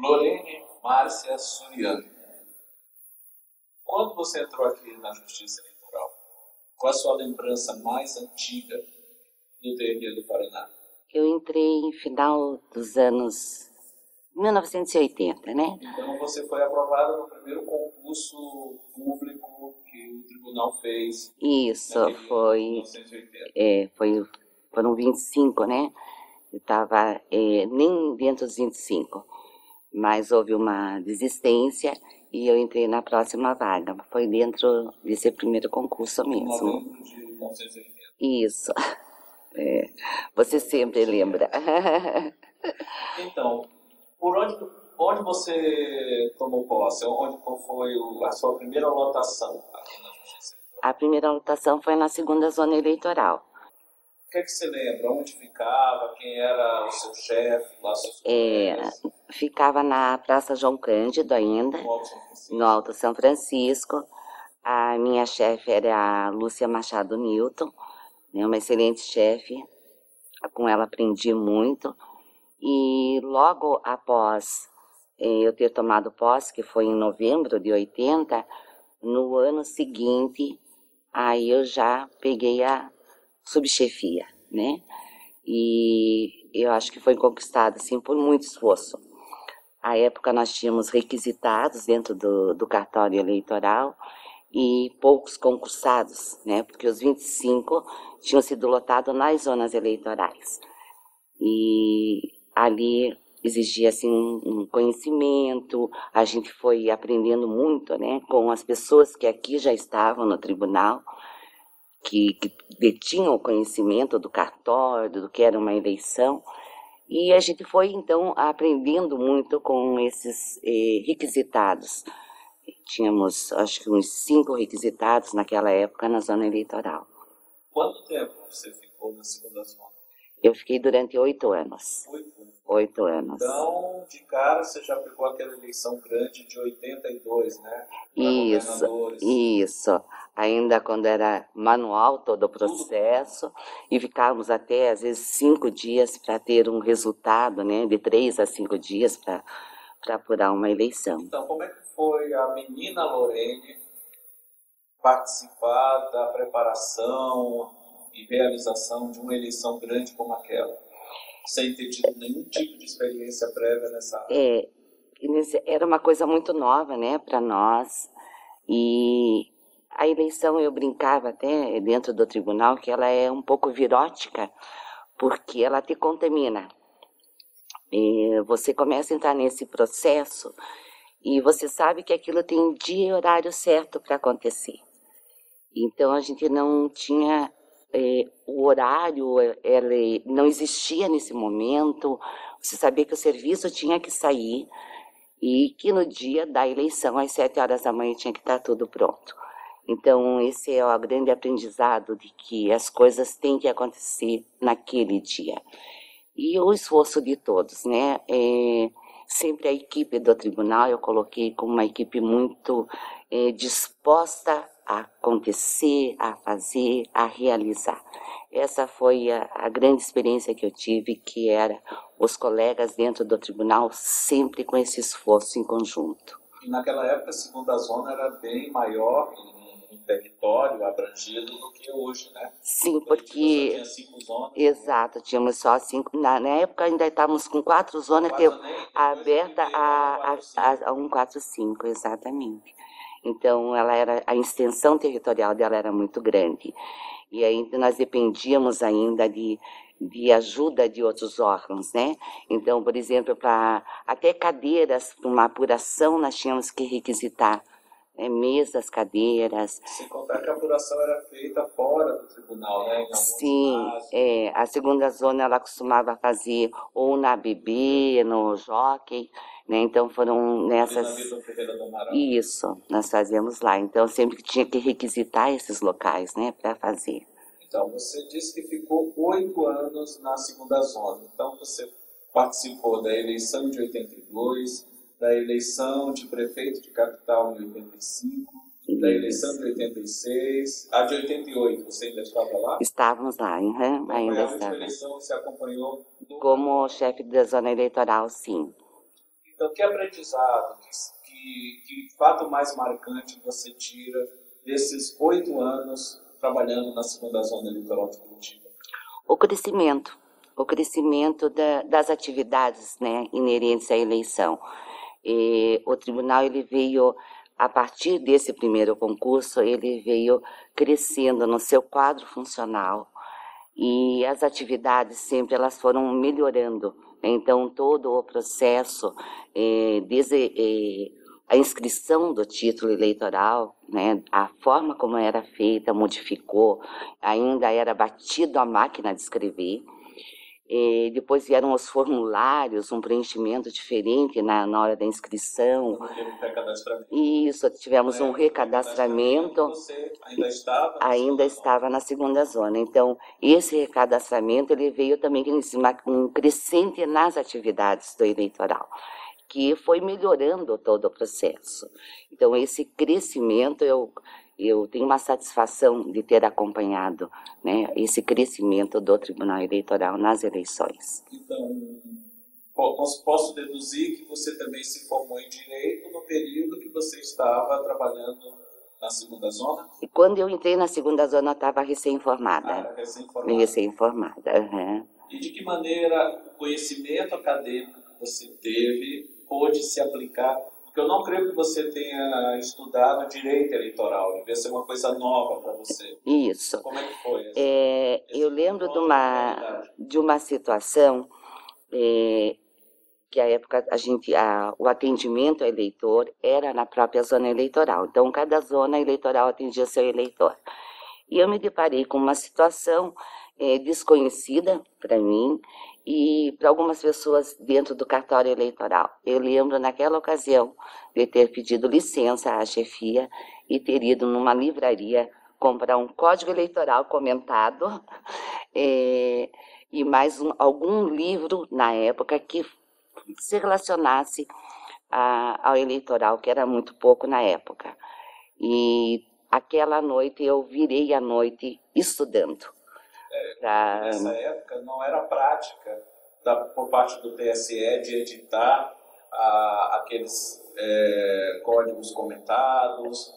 Lorene Márcia Suriano, quando você entrou aqui na Justiça Eleitoral, qual a sua lembrança mais antiga do TRE do Paraná? Eu entrei em final dos anos 1980, né? Então você foi aprovada no primeiro concurso público que o tribunal fez. Isso, foi. Foram 25, né? Eu estava nem dentro dos 25, mas houve uma desistência e eu entrei na próxima vaga. Foi dentro desse primeiro concurso mesmo. Novembro de 1980. Isso. Você sempre lembra. Então, por onde você tomou posse? Onde foi a sua primeira lotação aqui na Justiça? A primeira lotação foi na segunda zona eleitoral. O que é que você lembra? Onde ficava? Quem era o seu chefe? Lá, seus colegas? Ficava na Praça João Cândido ainda, no Alto São Francisco. A minha chefe era a Lúcia Machado Newton, né, uma excelente chefe. Com ela aprendi muito. E logo após eu ter tomado posse, que foi em novembro de 80, no ano seguinte, aí eu já peguei a subchefia, né? E eu acho que foi conquistado, assim, por muito esforço. À época nós tínhamos requisitados dentro do cartório eleitoral e poucos concursados, né? Porque os 25 tinham sido lotados nas zonas eleitorais. E ali exigia assim um conhecimento, a gente foi aprendendo muito, né, com as pessoas que aqui já estavam no tribunal, que detinham o conhecimento do cartório, do que era uma eleição, e a gente foi então aprendendo muito com esses requisitados. Tínhamos, acho que uns 5 requisitados naquela época na zona eleitoral. Quanto tempo você ficou na segunda zona? Eu fiquei durante 8 anos. 8 anos. Então, de cara, você já pegou aquela eleição grande de 82, né? Isso. Ainda quando era manual todo o processo, e ficávamos até, às vezes, 5 dias para ter um resultado, né? De 3 a 5 dias para apurar uma eleição. Então, como é que foi a menina Lorene participar da preparação e realização de uma eleição grande como aquela, sem ter tido nenhum tipo de experiência prévia nessa área? Era uma coisa muito nova, né, para nós, e a eleição, eu brincava até dentro do tribunal que ela é um pouco virótica, porque ela te contamina. Você começa a entrar nesse processo e você sabe que aquilo tem dia e horário certo para acontecer. Então a gente não tinha o horário, não existia nesse momento. Você sabia que o serviço tinha que sair e que no dia da eleição, às 7 horas da manhã, tinha que estar tudo pronto. Então esse é o grande aprendizado de que as coisas têm que acontecer naquele dia. E o esforço de todos, né? Sempre a equipe do tribunal eu coloquei como uma equipe muito disposta a acontecer, a fazer, a realizar. Essa foi a grande experiência que eu tive, que era os colegas dentro do tribunal sempre com esse esforço em conjunto. E naquela época a segunda zona era bem maior em território abrangido do que hoje, né? Sim, porque... Tinha 5 zonas. Exato, tínhamos só 5. Na época ainda estávamos com 4 zonas que aberta a 145, exatamente. Então a extensão territorial dela era muito grande. E ainda nós dependíamos ainda de ajuda de outros órgãos, né? Então, por exemplo, até cadeiras para uma apuração nós tínhamos que requisitar. Mesas, cadeiras. Sem contar que a apuração era feita fora do tribunal, né? Sim, a segunda zona ela costumava fazer ou na ABB, no Jockey, né? Então foram nessas... Isso, nós fazíamos lá. Então sempre tinha que requisitar esses locais, né, para fazer. Então você disse que ficou 8 anos na segunda zona. Então você participou da eleição de 82, da eleição de prefeito de capital em 85, da eleição de 86, a de 88, você ainda estava lá? Estávamos lá, ainda estava. Foi a eleição que você acompanhou? Como chefe da zona eleitoral, sim. Então, que aprendizado, que fato mais marcante você tira desses 8 anos trabalhando na segunda zona eleitoral de Curitiba? O crescimento das atividades, né, inerentes à eleição. E o tribunal ele veio, a partir desse primeiro concurso, ele veio crescendo no seu quadro funcional e as atividades sempre elas foram melhorando. Então, todo o processo, desde a inscrição do título eleitoral, né, a forma como era feita modificou, ainda era batido a máquina de escrever. E depois vieram os formulários, um preenchimento diferente na hora da inscrição. Não teve recadastramento. Isso, tivemos um recadastramento. Você ainda ainda estava na segunda zona. Então, esse recadastramento ele veio também um crescente nas atividades do eleitoral, que foi melhorando todo o processo. Então, esse crescimento, eu tenho uma satisfação de ter acompanhado, né, esse crescimento do Tribunal Eleitoral nas eleições. Então, posso deduzir que você também se formou em Direito no período que você estava trabalhando na segunda zona? E quando eu entrei na segunda zona, eu estava recém-formada. Recém-formada. Recém-formada, uhum. E de que maneira o conhecimento acadêmico que você teve pôde se aplicar? Porque eu não creio que você tenha estudado direito eleitoral, devia ser uma coisa nova para você. Isso. Como é que foi? Eu lembro de uma situação que a época o atendimento ao eleitor era na própria zona eleitoral. Então, cada zona eleitoral atendia seu eleitor. E eu me deparei com uma situação desconhecida para mim e para algumas pessoas dentro do cartório eleitoral. Eu lembro, naquela ocasião, de ter pedido licença à chefia e ter ido numa livraria comprar um código eleitoral comentado e mais algum livro, na época, que se relacionasse ao eleitoral, que era muito pouco na época. E aquela noite eu virei a noite estudando. Nessa época não era prática por parte do TSE de editar aqueles códigos comentados.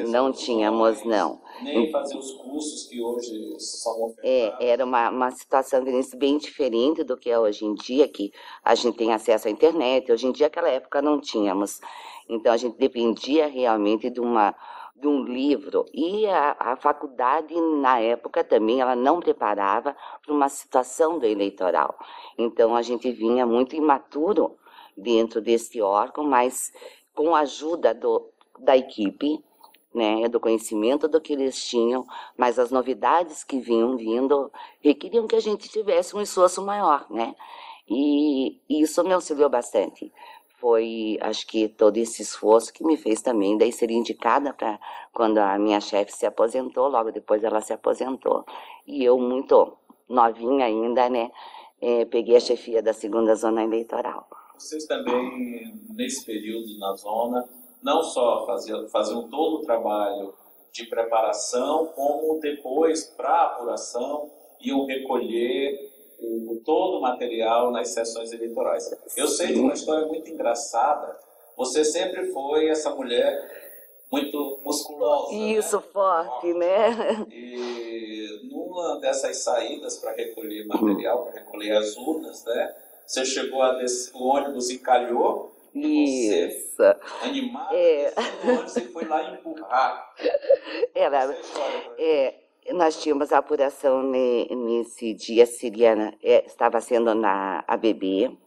Não tínhamos, não. Nem fazer os cursos que hoje são ofertados. Era uma situação bem diferente do que é hoje em dia, que a gente tem acesso à internet. Hoje em dia, naquela época, não tínhamos. Então, a gente dependia realmente de um livro. E a faculdade, na época, também, ela não preparava para uma situação do eleitoral. Então, a gente vinha muito imaturo dentro desse órgão, mas com a ajuda da equipe, né, do conhecimento do que eles tinham, mas as novidades que vinham vindo requeriam que a gente tivesse um esforço maior, né? E isso me auxiliou bastante. Foi, acho que, todo esse esforço que me fez também daí ser indicada para quando a minha chefe se aposentou, logo depois ela se aposentou. E eu, muito novinha ainda, né, peguei a chefia da segunda zona eleitoral. Vocês também, nesse período na zona, não só faziam todo o trabalho de preparação, como depois, para a apuração, iam recolher todo o material nas sessões eleitorais. Eu sei de uma história muito engraçada. Você sempre foi essa mulher muito musculosa. Isso, né? forte, né? E numa dessas saídas para recolher material, para recolher as urnas, né? Você chegou o ônibus encalhou. Isso. Você, animada, o ônibus e foi lá empurrar. Nós tínhamos a apuração nesse dia, estava sendo na ABB,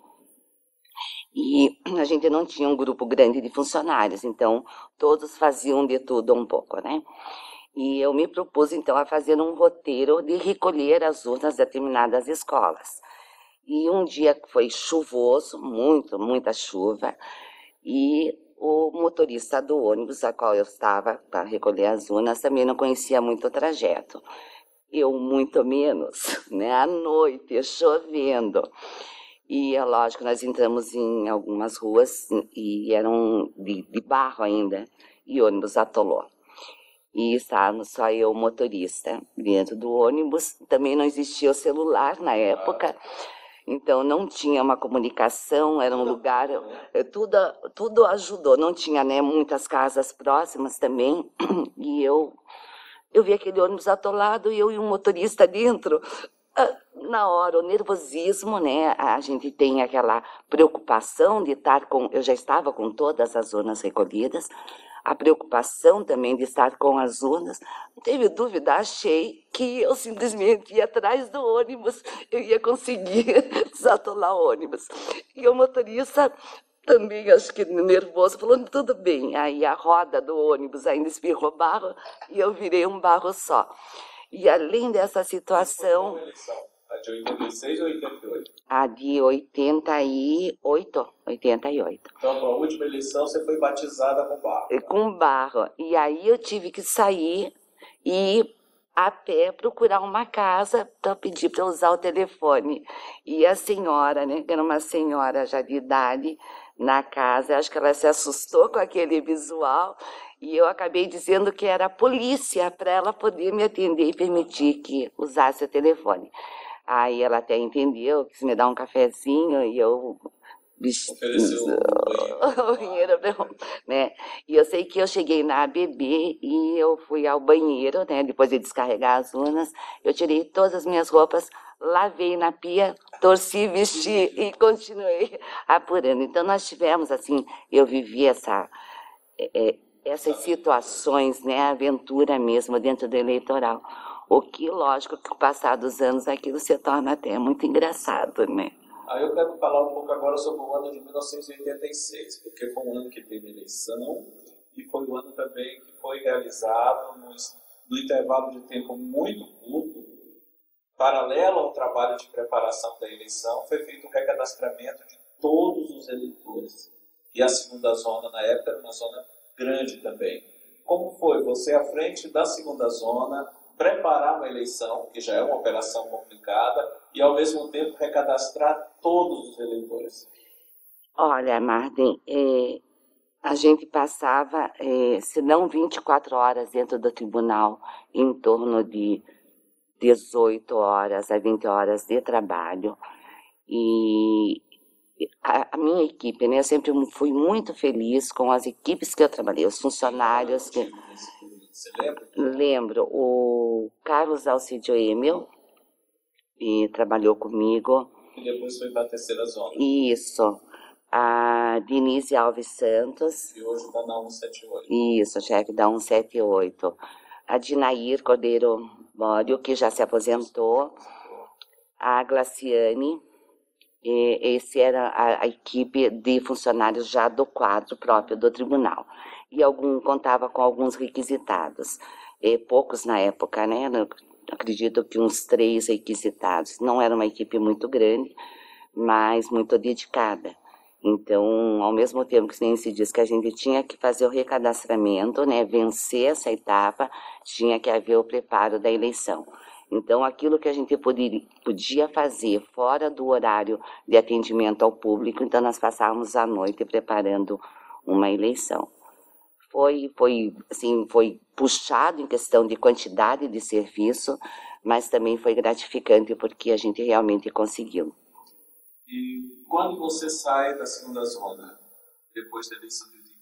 e a gente não tinha um grupo grande de funcionários, então todos faziam de tudo um pouco, né? E eu me propus, então, a fazer um roteiro de recolher as urnas de determinadas escolas. E um dia foi chuvoso, muita chuva, e o motorista do ônibus a qual eu estava para recolher as urnas também não conhecia muito o trajeto. Eu muito menos, né? À noite, chovendo. E é lógico, nós entramos em algumas ruas e eram de barro ainda, e o ônibus atolou. E estávamos só eu, o motorista, dentro do ônibus. Também não existia o celular na época. Então, não tinha uma comunicação, era um lugar, tudo ajudou. Não tinha, né, muitas casas próximas também, e eu vi aquele ônibus atolado e eu e um motorista dentro. Na hora, o nervosismo, né? A gente tem aquela preocupação de estar com... Eu já estava com todas as urnas recolhidas, a preocupação também de estar com as urnas. Não teve dúvida, achei que eu simplesmente ia atrás do ônibus, eu ia conseguir desatolar o ônibus. E o motorista também, acho que nervoso, falando tudo bem. Aí a roda do ônibus ainda espirrou barro e eu virei um barro só. E além dessa situação... A de 86 ou 88? A de 88. 88. Então, na última eleição, você foi batizada com barro. Com barro. E aí eu tive que sair e a pé procurar uma casa para pedir para usar o telefone. E a senhora, né, que era uma senhora já de idade, na casa, acho que ela se assustou com aquele visual e eu acabei dizendo que era a polícia para ela poder me atender e permitir que usasse o telefone. Aí ela até entendeu, quis me dar um cafezinho e eu... Ofereceu o banheiro, né? E eu sei que eu cheguei na ABB e eu fui ao banheiro, né? Depois de descarregar as urnas, eu tirei todas as minhas roupas, lavei na pia, torci, vesti e continuei apurando. Então nós tivemos, assim, eu vivi essas situações, né? Aventura mesmo dentro do eleitoral. O que, lógico, que com o passar dos anos aquilo se torna até muito engraçado, né? Aí eu quero falar um pouco agora sobre o ano de 1986, porque foi um ano que teve eleição e foi um ano também que foi realizado no intervalo de tempo muito curto, paralelo ao trabalho de preparação da eleição, foi feito o recadastramento de todos os eleitores. E a segunda zona, na época, era uma zona grande também. Como foi você, à frente da segunda zona, preparar uma eleição, que já é uma operação complicada, e, ao mesmo tempo, recadastrar todos os eleitores? Olha, Marden, a gente passava, se não 24 horas dentro do tribunal, em torno de 18 horas a 20 horas de trabalho. E a minha equipe, né, eu sempre fui muito feliz com as equipes que eu trabalhei, os funcionários que... Você lembra? Lembro, o Carlos Alcidio Emel, e trabalhou comigo. E depois foi para a terceira zona. Isso. A Denise Alves Santos. E hoje está na 178. Isso, chefe da 178. A Dinair Cordeiro Mório, que já se aposentou. A Glaciane. Esse era a equipe de funcionários já do quadro próprio do tribunal. E contava com alguns requisitados. Poucos na época, né? Acredito que uns 3 requisitados. Não era uma equipe muito grande, mas muito dedicada. Então, ao mesmo tempo que nem se diz que a gente tinha que fazer o recadastramento, né, vencer essa etapa, tinha que haver o preparo da eleição. Então, aquilo que a gente podia fazer fora do horário de atendimento ao público, então nós passávamos a noite preparando uma eleição. Foi puxado em questão de quantidade de serviço, mas também foi gratificante porque a gente realmente conseguiu. E quando você sai da segunda zona, depois da eleição de 80,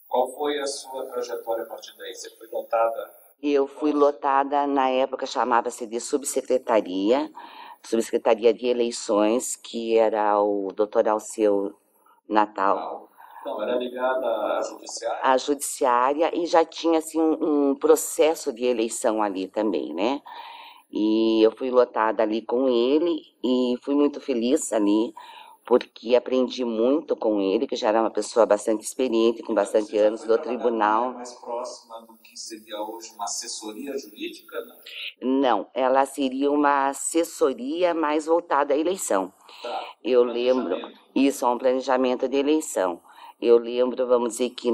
qual foi a sua trajetória a partir daí? Você foi lotada? Eu fui lotada, na época chamava-se de Subsecretaria de Eleições, que era o Dr. Alceu Natal. Então, era ligada à judiciária? À judiciária, e já tinha assim, um processo de eleição ali também, né? E eu fui lotada ali com ele e fui muito feliz ali, porque aprendi muito com ele, que já era uma pessoa bastante experiente, com bastante anos do tribunal. Mais próxima do que seria hoje uma assessoria jurídica, não? Não, ela seria uma assessoria mais voltada à eleição. Tá. Eu lembro, isso é um planejamento de eleição. Eu lembro, vamos dizer que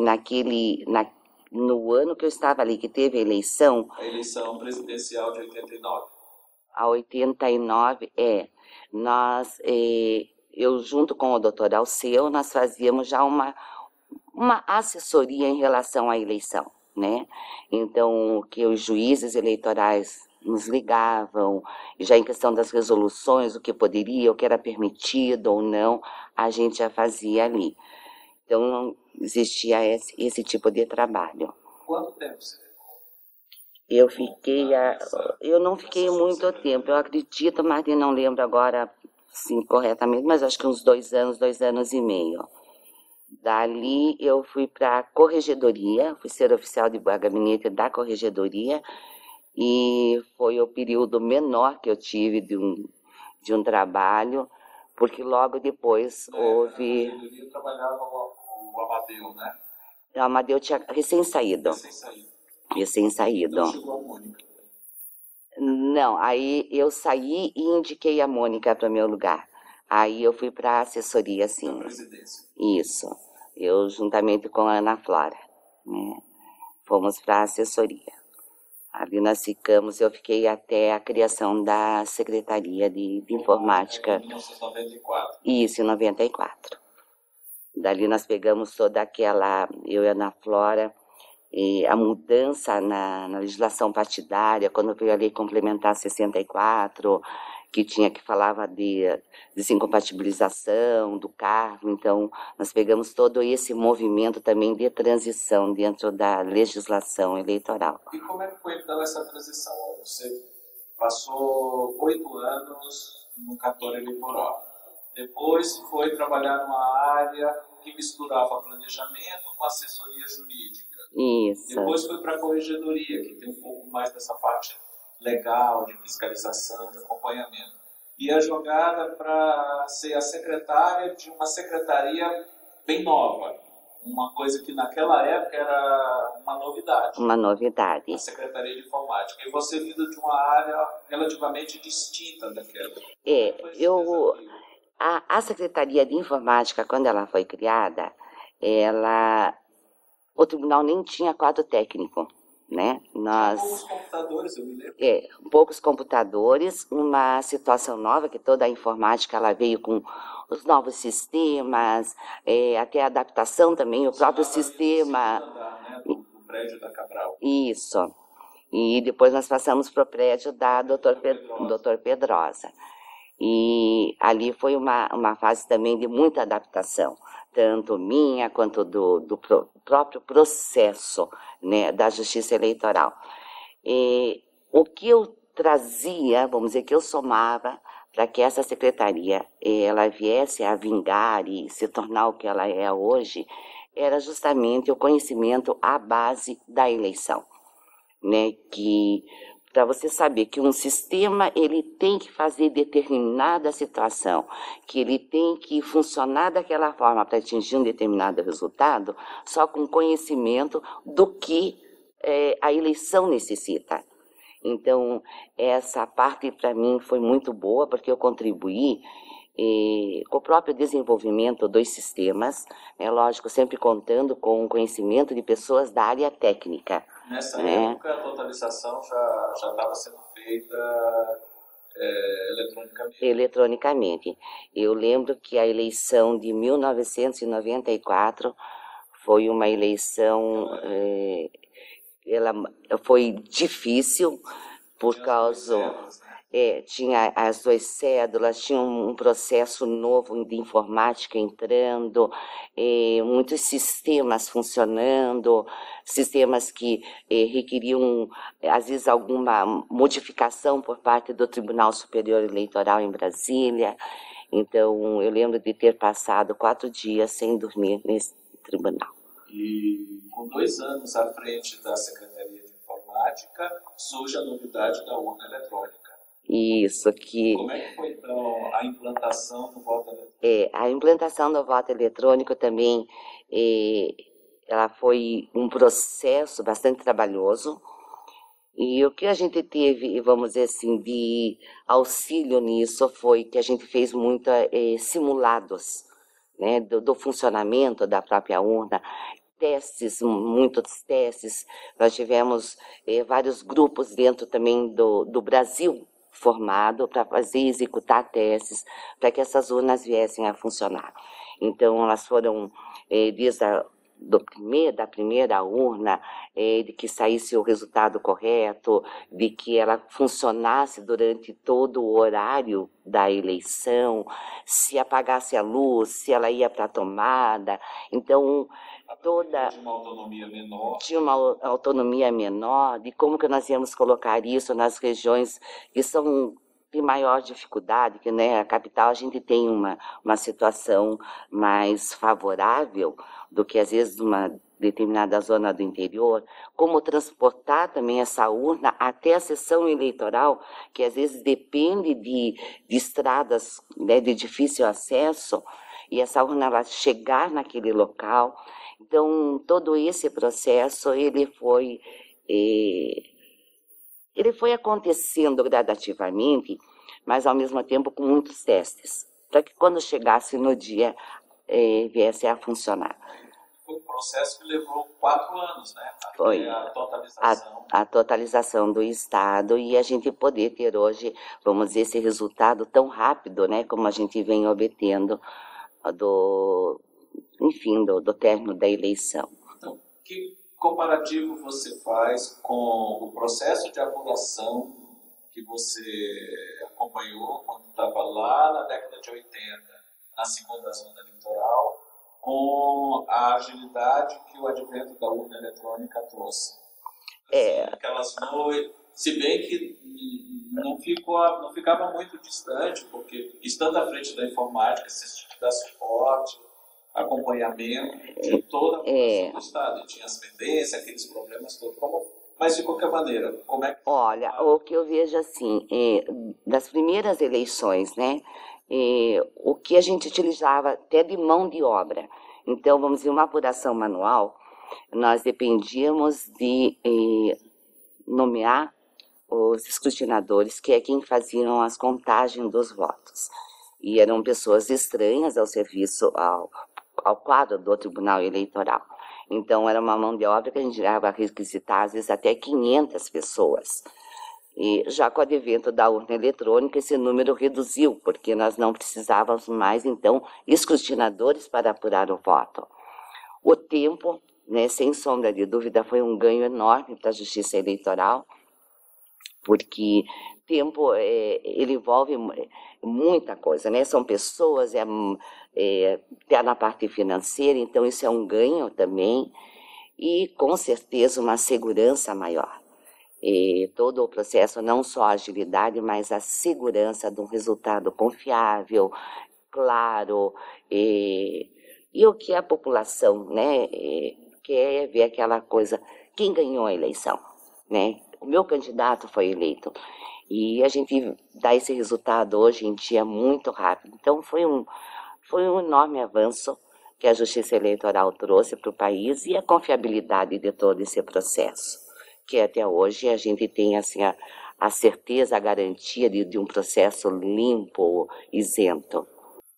no ano que eu estava ali, que teve a eleição... A eleição presidencial de 89. A 89, eu junto com o doutor Alceu, nós fazíamos já uma assessoria em relação à eleição, né? Então, que os juízes eleitorais nos ligavam, e já em questão das resoluções, o que poderia, o que era permitido ou não, a gente já fazia ali. Então, existia esse tipo de trabalho. Quanto tempo você ficou? Eu não fiquei muito tempo, eu acredito, mas eu não lembro agora, sim, corretamente, mas acho que uns 2 anos e meio. Dali eu fui para a corregedoria, fui ser oficial de gabinete da corregedoria, e foi o período menor que eu tive de um trabalho, porque logo depois houve... Na corregedoria trabalhava o Amadeu, né? O Amadeu tinha recém-saído. Recém-saído. Então chegou a Mônica. Não, aí eu saí e indiquei a Mônica para o meu lugar. Aí eu fui para a assessoria, sim. Da presidência. Isso. Eu, juntamente com a Ana Flora, né, fomos para a assessoria. Ali nós ficamos, eu fiquei até a criação da Secretaria de Informática. Em 1994. Isso, em 94. Dali nós pegamos toda aquela, eu e a Ana Flora, e a mudança na legislação partidária, quando veio a Lei Complementar 64, que falava de desincompatibilização do cargo. Então, nós pegamos todo esse movimento também de transição dentro da legislação eleitoral. E como é que foi, então, essa transição? Você passou 8 anos no cartório eleitoral. Depois foi trabalhar numa área que misturava planejamento com assessoria jurídica. Isso. Depois foi para a corregedoria, que tem um pouco mais dessa parte legal, de fiscalização, de acompanhamento. E a jogada para ser a secretária de uma secretaria bem nova. Uma coisa que naquela época era uma novidade. Uma novidade. A Secretaria de Informática. E você vindo de uma área relativamente distinta daquela. A Secretaria de Informática, quando ela foi criada, o tribunal nem tinha quadro técnico, né? Poucos computadores, eu me lembro. Poucos computadores, uma situação nova, que toda a informática ela veio com os novos sistemas, até a adaptação também, o próprio sistema. Do prédio da Cabral. Isso. E depois nós passamos para o prédio da Dr. Pedrosa. E ali foi uma fase também de muita adaptação, tanto minha quanto do próprio processo, né, da justiça eleitoral. E o que eu trazia, vamos dizer, que eu somava para que essa secretaria ela viesse a vingar e se tornar o que ela é hoje, era justamente o conhecimento à base da eleição, né, que para você saber que um sistema ele tem que fazer determinada situação, que ele tem que funcionar daquela forma para atingir um determinado resultado, só com conhecimento do que a eleição necessita. Então, essa parte para mim foi muito boa, porque eu contribuí com o próprio desenvolvimento dos sistemas, lógico, sempre contando com o conhecimento de pessoas da área técnica. Nessa época, a totalização já estava sendo feita eletronicamente. Eletronicamente. Eu lembro que a eleição de 1994 foi uma eleição, ela foi difícil por causa... tinha as 2 cédulas, tinha um processo novo de informática entrando, muitos sistemas funcionando, sistemas que requeriam, às vezes, alguma modificação por parte do Tribunal Superior Eleitoral em Brasília. Então, eu lembro de ter passado 4 dias sem dormir nesse tribunal. E com 2 anos à frente da Secretaria de Informática, surge a novidade da urna eletrônica. Isso, que... Como é que foi, então, a implantação do voto eletrônico? A implantação do voto eletrônico também, ela foi um processo bastante trabalhoso, e o que a gente teve, vamos dizer assim, de auxílio nisso foi que a gente fez simulados, né, do funcionamento da própria urna, muitos testes. Nós tivemos vários grupos dentro também do Brasil, formado para executar testes, para que essas urnas viessem a funcionar. Então, elas foram, desde da primeira urna, de que saísse o resultado correto, de que ela funcionasse durante todo o horário da eleição, se apagasse a luz, se ela ia para a tomada. Então, tinha uma autonomia menor. Tinha uma autonomia menor de como que nós íamos colocar isso nas regiões que são de maior dificuldade, que, né, a capital a gente tem uma situação mais favorável do que, às vezes, uma determinada zona do interior, como transportar também essa urna até a sessão eleitoral, que às vezes depende de estradas, né, de difícil acesso, e essa urna ela chegar naquele local. Então, todo esse processo, ele foi acontecendo gradativamente, mas ao mesmo tempo com muitos testes, para que quando chegasse no dia, viesse a funcionar. Foi um processo que levou 4 anos, né? Foi a totalização. A totalização do Estado e a gente poder ter hoje, vamos dizer, esse resultado tão rápido, né, como a gente vem obtendo enfim, do término da eleição. Então, que comparativo você faz com o processo de apuração que você acompanhou quando estava lá na década de 80, na segunda zona eleitoral, com a agilidade que o advento da urna eletrônica trouxe? Assim, aquelas noites, se bem que não ficava muito distante, porque estando à frente da informática, você tinha que dar suporte, acompanhamento de toda a população do Estado. E tinha as pendências, aqueles problemas todos. Mas, de qualquer maneira, como é que... Olha, o que eu vejo assim, das primeiras eleições, né, o que a gente utilizava até de mão de obra. Então, vamos dizer, uma apuração manual, nós dependíamos de nomear os escrutinadores, que é quem faziam as contagens dos votos. E eram pessoas estranhas ao serviço, ao quadro do Tribunal Eleitoral. Então, era uma mão de obra que a gente ia requisitar, às vezes, até 500 pessoas. E já com o advento da urna eletrônica, esse número reduziu, porque nós não precisávamos mais, então, escrutinadores para apurar o voto. O tempo, né, sem sombra de dúvida, foi um ganho enorme para a Justiça Eleitoral, porque tempo ele envolve muita coisa, né? São pessoas, até na parte financeira, então isso é um ganho também, e com certeza uma segurança maior. Todo o processo, não só a agilidade, mas a segurança de um resultado confiável, claro, e o que a população, né, quer ver aquela coisa, quem ganhou a eleição, né? O meu candidato foi eleito. E a gente dá esse resultado hoje em dia muito rápido. Então, foi um enorme avanço que a Justiça Eleitoral trouxe para o país e a confiabilidade de todo esse processo, que até hoje a gente tem assim, a certeza, a garantia de um processo limpo, isento.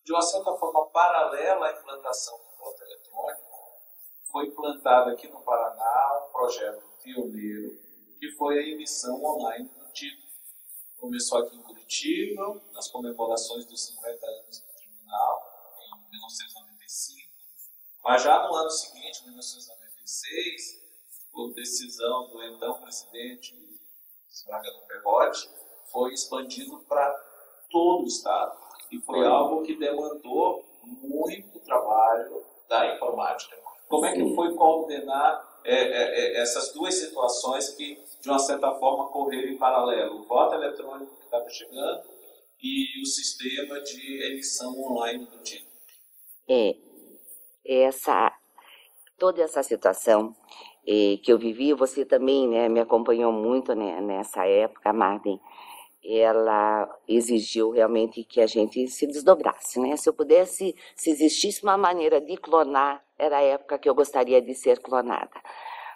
De uma certa forma, paralela à implantação do voto eletrônico, foi implantado aqui no Paraná um projeto pioneiro, que foi a emissão online do título. Começou aqui em Curitiba, nas comemorações dos 50 anos do Tribunal, em 1995, mas já no ano seguinte, 1996, por decisão do então presidente Zagalo Perrotti, foi expandido para todo o Estado. E foi algo que demandou muito trabalho da informática. Como é que foi coordenar essas duas situações que, de uma certa forma, correram em paralelo? O voto eletrônico que estava chegando e o sistema de emissão online do título. Toda essa situação que eu vivi, você também, né, me acompanhou muito, né, nessa época, Martin, ela exigiu realmente que a gente se desdobrasse, né? Se eu pudesse, se existisse uma maneira de clonar, era a época que eu gostaria de ser clonada.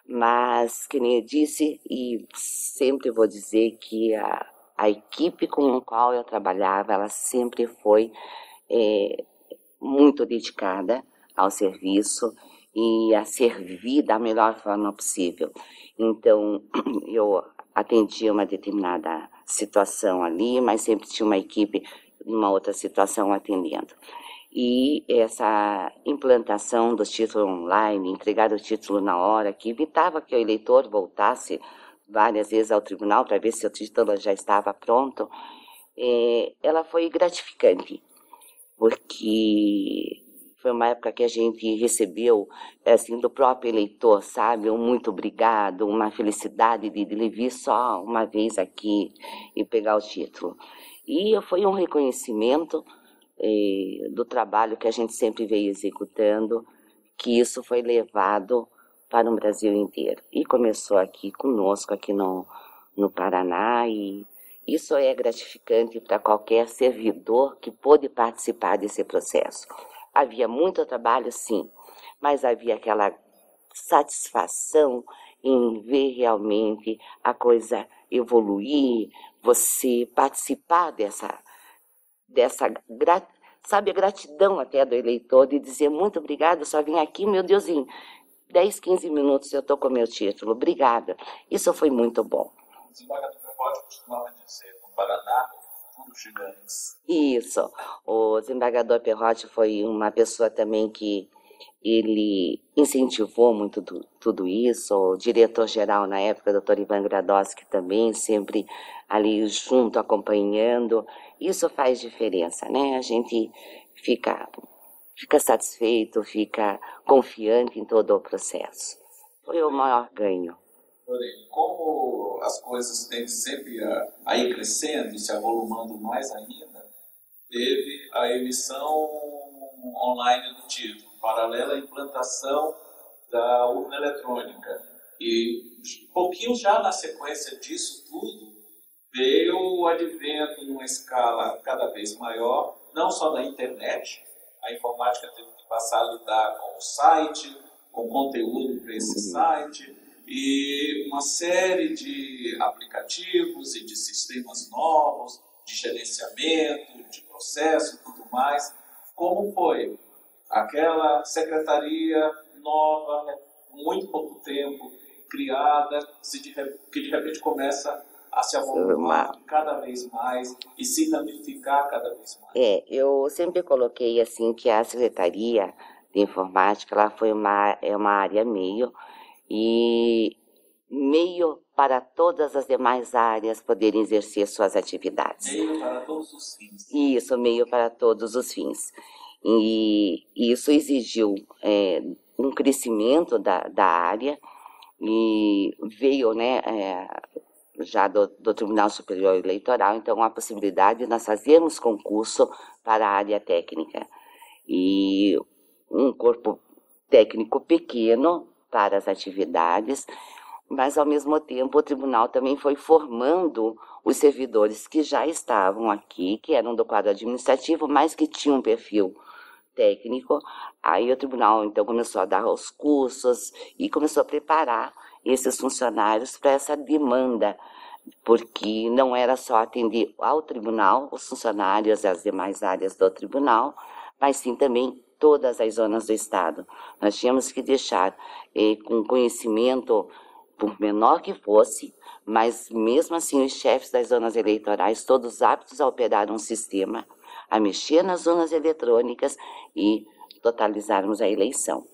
Mas, que nem eu disse, e sempre vou dizer que a equipe com a qual eu trabalhava, ela sempre foi muito dedicada ao serviço e a servir da melhor forma possível. Então, eu atendia uma determinada situação ali, mas sempre tinha uma equipe numa outra situação atendendo. E essa implantação do título online, entregar o título na hora, que evitava que o eleitor voltasse várias vezes ao tribunal para ver se o título já estava pronto, ela foi gratificante, porque foi uma época que a gente recebeu, assim, do próprio eleitor, sabe? Um muito obrigado, uma felicidade de lhe vir só uma vez aqui e pegar o título. E foi um reconhecimento do trabalho que a gente sempre veio executando, que isso foi levado para o Brasil inteiro. E começou aqui conosco, aqui no Paraná, e isso é gratificante para qualquer servidor que pôde participar desse processo. Havia muito trabalho, sim, mas havia aquela satisfação em ver realmente a coisa evoluir, você participar sabe, a gratidão até do eleitor de dizer muito obrigado, só vim aqui, meu Deus, em 10, 15 minutos eu estou com o meu título, obrigada. Isso foi muito bom. O desembargador Perrotti costumava dizer, no Paraná, futuros gigantes. Isso. O desembargador Perrotti foi uma pessoa também que ele incentivou muito tudo isso. O diretor-geral na época, doutor Ivan Gradowski, também sempre ali junto, acompanhando. Isso faz diferença, né? A gente fica satisfeito, fica confiante em todo o processo. Foi o maior ganho. Como as coisas têm sempre a ir crescendo, se avolumando mais ainda, teve a emissão online do título, paralela à implantação da urna eletrônica. E pouquinho já na sequência disso tudo, veio o advento numa escala cada vez maior, não só da internet, a informática teve que passar a lidar com o site, com conteúdo para esse site, e uma série de aplicativos e de sistemas novos, de gerenciamento, de processo e tudo mais. Como foi? Aquela secretaria nova, muito pouco tempo, criada, que de repente começa a se avolumar cada vez mais e se ramificar cada vez mais. Eu sempre coloquei assim que a Secretaria de Informática ela foi uma área meio, e meio para todas as demais áreas poderem exercer suas atividades. Meio para todos os fins. Isso, meio para todos os fins. E isso exigiu um crescimento da área, e veio, né, já do Tribunal Superior Eleitoral, então a possibilidade de nós fazermos concurso para a área técnica. E um corpo técnico pequeno para as atividades, mas ao mesmo tempo o tribunal também foi formando os servidores que já estavam aqui, que eram do quadro administrativo, mas que tinham um perfil técnico. Aí o tribunal então começou a dar os cursos e começou a preparar esses funcionários para essa demanda, porque não era só atender ao tribunal, os funcionários e as demais áreas do tribunal, mas sim também todas as zonas do Estado. Nós tínhamos que deixar com conhecimento, por menor que fosse, mas mesmo assim os chefes das zonas eleitorais, todos aptos a operar um sistema, a mexer nas zonas eletrônicas e totalizarmos a eleição.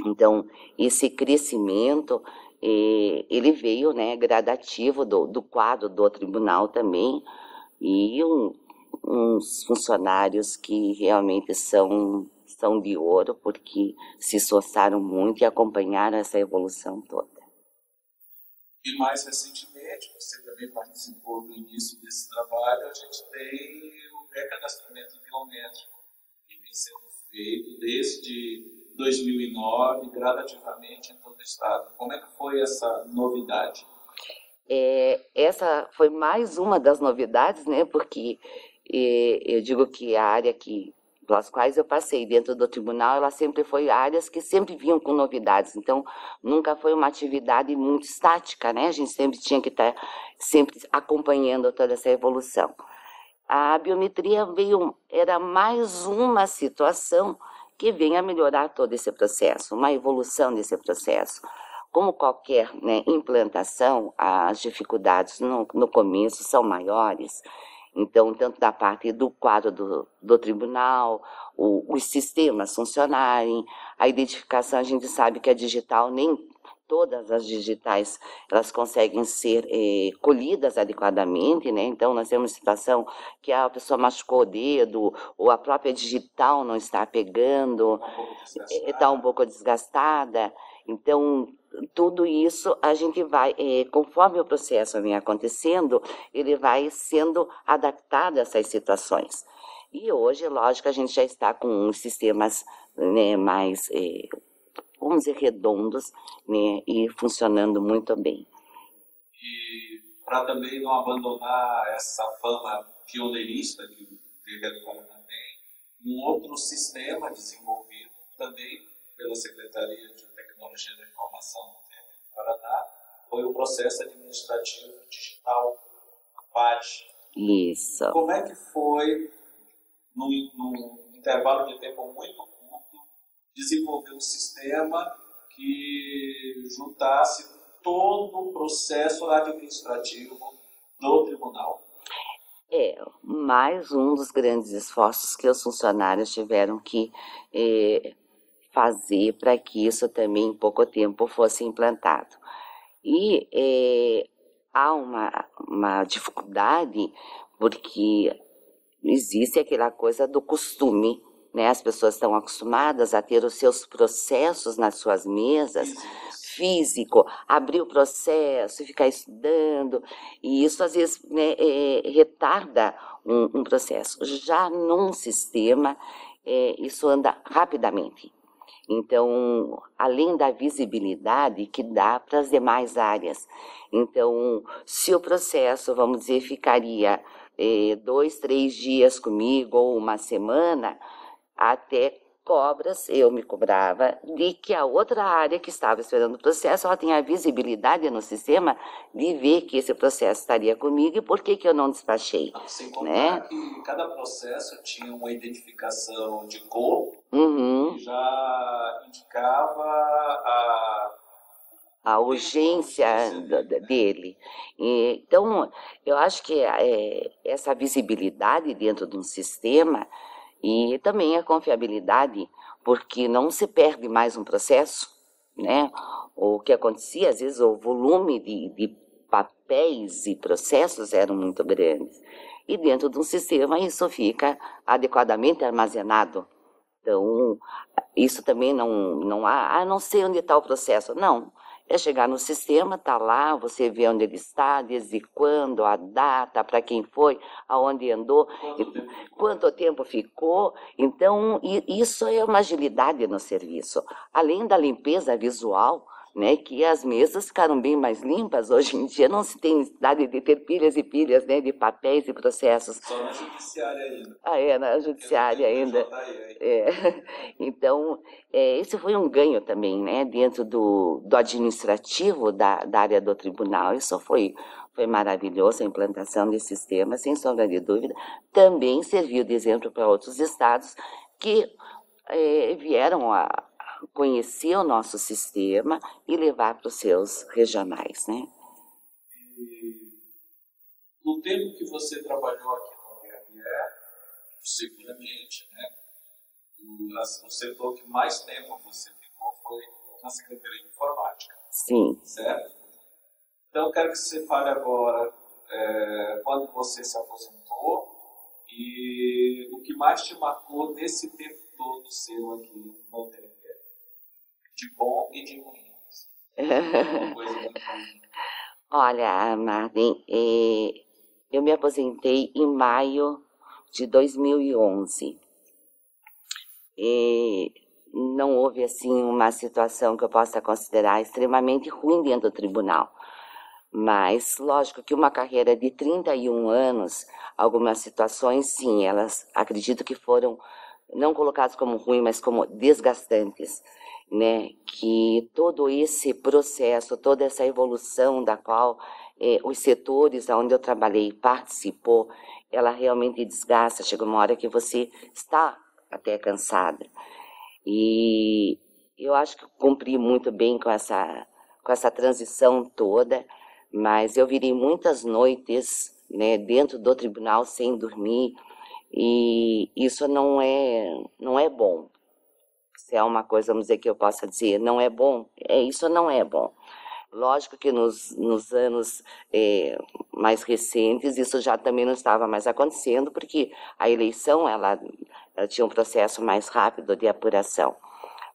Então, esse crescimento, ele veio, né, gradativo do quadro do tribunal também, e uns funcionários que realmente são de ouro, porque se esforçaram muito e acompanharam essa evolução toda. E mais recentemente, você também participou do início desse trabalho, a gente tem o recadastramento biométrico, que vem sendo feito desde 2009, gradativamente em todo o Estado. Como é que foi essa novidade? Essa foi mais uma das novidades, né? Porque eu digo que a área pelas quais eu passei dentro do tribunal, ela sempre foi áreas que sempre vinham com novidades. Então, nunca foi uma atividade muito estática, né? A gente sempre tinha que estar sempre acompanhando toda essa evolução. A biometria era mais uma situação que vem a melhorar todo esse processo, uma evolução desse processo. Como qualquer, né, implantação, as dificuldades no começo são maiores. Então, tanto da parte do quadro do tribunal, os sistemas funcionarem, a identificação, a gente sabe que a digital, nem todas as digitais, elas conseguem ser colhidas adequadamente, né? Então, nós temos situação que a pessoa machucou o dedo, ou a própria digital não está pegando, está um pouco desgastada. Então, tudo isso a gente vai, conforme o processo vem acontecendo, ele vai sendo adaptado a essas situações. E hoje, lógico, a gente já está com os sistemas, né, mais, vamos dizer, redondos, né, e funcionando muito bem. E para também não abandonar essa fama pioneirista que o Território tem, um outro sistema desenvolvido também pela Secretaria de Tecnologia da Informação do Paraná foi o processo administrativo digital, a PAD. Isso. Como é que foi, num intervalo de tempo muito curto, desenvolver um sistema que juntasse todo o processo administrativo do tribunal? Mais um dos grandes esforços que os funcionários tiveram que fazer para que isso também em pouco tempo fosse implantado. E há uma dificuldade porque existe aquela coisa do costume, né? As pessoas estão acostumadas a ter os seus processos nas suas mesas, físico, abrir o processo, ficar estudando, e isso às vezes, né, retarda um processo. Já num sistema, isso anda rapidamente. Então, além da visibilidade que dá para as demais áreas. Então, se o processo, vamos dizer, ficaria 2, 3 dias comigo ou uma semana, até cobras, eu me cobrava, de que a outra área que estava esperando o processo, ela tinha a visibilidade no sistema de ver que esse processo estaria comigo e por que eu não despachei. Sem contar que cada processo tinha uma identificação de cor, que já indicava a urgência dele. Então, eu acho que essa visibilidade dentro de um sistema e também a confiabilidade, porque não se perde mais um processo, né? O que acontecia, às vezes, o volume de papéis e processos eram muito grandes. E dentro de um sistema isso fica adequadamente armazenado. Então, isso também não há, não sei onde está o processo. Não, é chegar no sistema, tá lá, você vê onde ele está, desde quando, a data, para quem foi, aonde andou, quanto tempo ficou. Então, isso é uma agilidade no serviço. Além da limpeza visual, né, que as mesas ficaram bem mais limpas. Hoje em dia não se tem necessidade de ter pilhas e pilhas, né, de papéis e processos. Só na judiciária ainda. Na judiciária ainda. Então, esse foi um ganho também, né, dentro do administrativo da área do tribunal. Isso foi maravilhoso, a implantação desse sistema, sem sombra de dúvida. Também serviu de exemplo para outros estados que vieram a conhecer o nosso sistema e levar para os seus regionais, né? E no tempo que você trabalhou aqui no TRE, seguramente, né, o setor que mais tempo você ficou foi na Secretaria de Informática. Sim. Certo? Então, eu quero que você fale agora quando você se aposentou e o que mais te marcou nesse tempo todo seu aqui no TRE. De bom e de ruim. Uma coisa muito ruim. Olha, Martin, eu me aposentei em maio de 2011. Não houve, assim, uma situação que eu possa considerar extremamente ruim dentro do tribunal. Mas, lógico que uma carreira de 31 anos, algumas situações, sim, elas acredito que foram não colocadas como ruins, mas como desgastantes, né? Que todo esse processo, toda essa evolução da qual os setores onde eu trabalhei participou, ela realmente desgasta. Chega uma hora que você está até cansada. E eu acho que cumpri muito bem com essa transição toda, mas eu virei muitas noites né, dentro do tribunal sem dormir, e isso não é bom. Se é uma coisa, vamos dizer, que eu possa dizer, não é bom, isso não é bom. Lógico que nos anos mais recentes isso já também não estava mais acontecendo, porque a eleição ela tinha um processo mais rápido de apuração.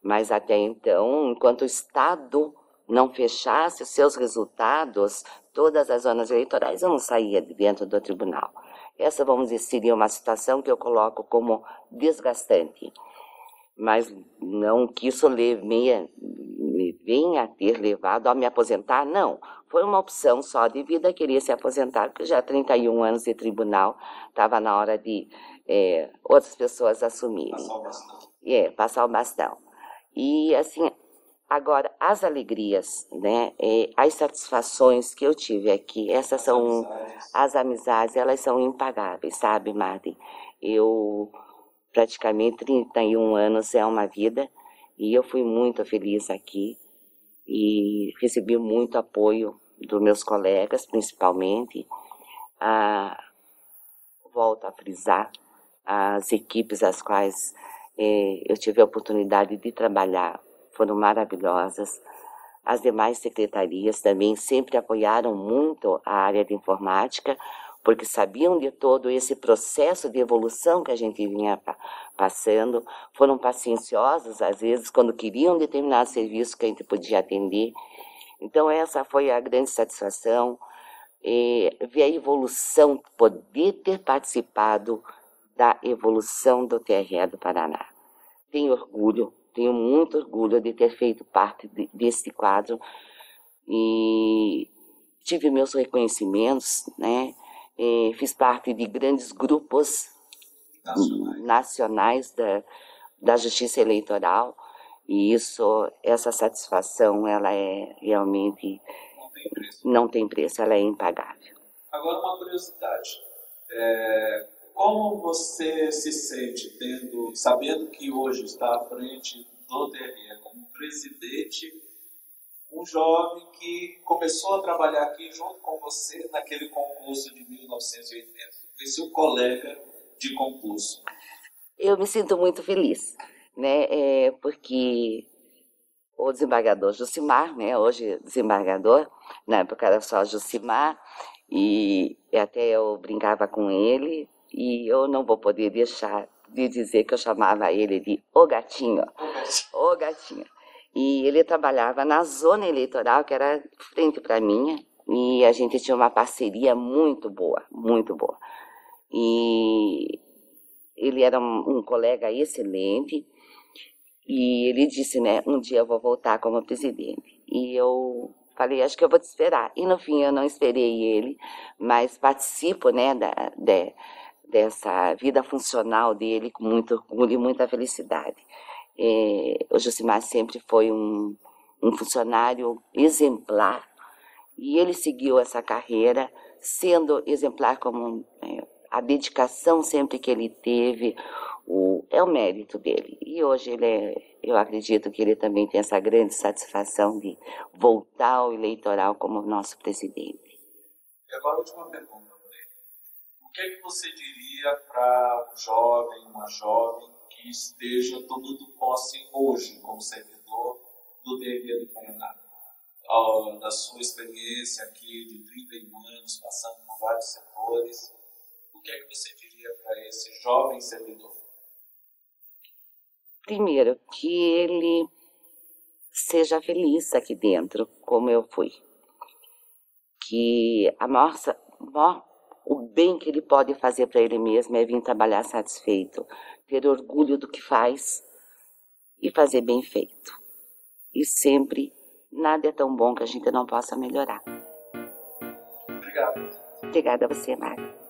Mas até então, enquanto o Estado não fechasse os seus resultados, todas as zonas eleitorais, eu não saía de dentro do tribunal. Essa, vamos dizer, seria uma situação que eu coloco como desgastante. Mas não que isso me venha a ter levado a me aposentar, não. Foi uma opção só de vida, queria se aposentar, porque já há 31 anos de tribunal, estava na hora de outras pessoas assumirem. Passar o bastão. Passar o bastão. E, assim, agora, as alegrias, né, as satisfações que eu tive aqui, essas são as amizades, elas são impagáveis, sabe, Martin? Praticamente 31 anos é uma vida e eu fui muito feliz aqui e recebi muito apoio dos meus colegas, principalmente. Volto a frisar, as equipes às quais eu tive a oportunidade de trabalhar foram maravilhosas. As demais secretarias também sempre apoiaram muito a área de informática, porque sabiam de todo esse processo de evolução que a gente vinha passando, foram pacienciosos, às vezes, quando queriam determinado serviço que a gente podia atender. Então, essa foi a grande satisfação, ver a evolução, poder ter participado da evolução do TRE do Paraná. Tenho muito orgulho de ter feito parte desse quadro e tive meus reconhecimentos, né? Fiz parte de grandes grupos nacionais da Justiça Eleitoral e essa satisfação, ela é realmente não tem preço, ela é impagável. Agora uma curiosidade, como você se sente sabendo que hoje está à frente do TRE como presidente, um jovem que começou a trabalhar aqui junto com você naquele concurso de 1980, foi seu colega de concurso? Eu me sinto muito feliz, né? Porque o desembargador Jucimar, né? Hoje desembargador, na época era só Jucimar, e até eu brincava com ele, e eu não vou poder deixar de dizer que eu chamava ele de O Gatinho. O Gatinho. E ele trabalhava na zona eleitoral, que era frente para a minha, e a gente tinha uma parceria muito boa, muito boa. E ele era um colega excelente, e ele disse, né, um dia eu vou voltar como presidente. E eu falei, acho que eu vou te esperar. E no fim eu não esperei ele, mas participo, né, dessa vida funcional dele com muito orgulho e muita felicidade. O Jucimar sempre foi um funcionário exemplar e ele seguiu essa carreira sendo exemplar como a dedicação sempre que ele teve, é o mérito dele. E hoje eu acredito que ele também tem essa grande satisfação de voltar ao eleitoral como nosso presidente. E agora a última pergunta, o que é que você diria para um jovem, uma jovem que esteja tomando posse hoje como servidor do TRE do Paraná? Da sua experiência aqui de 31 anos, passando por vários setores, o que é que você diria para esse jovem servidor? Primeiro, que ele seja feliz aqui dentro, como eu fui. Que o bem que ele pode fazer para ele mesmo é vir trabalhar satisfeito, ter orgulho do que faz e fazer bem feito. E sempre, nada é tão bom que a gente não possa melhorar. Obrigado. Obrigada a você, Mário.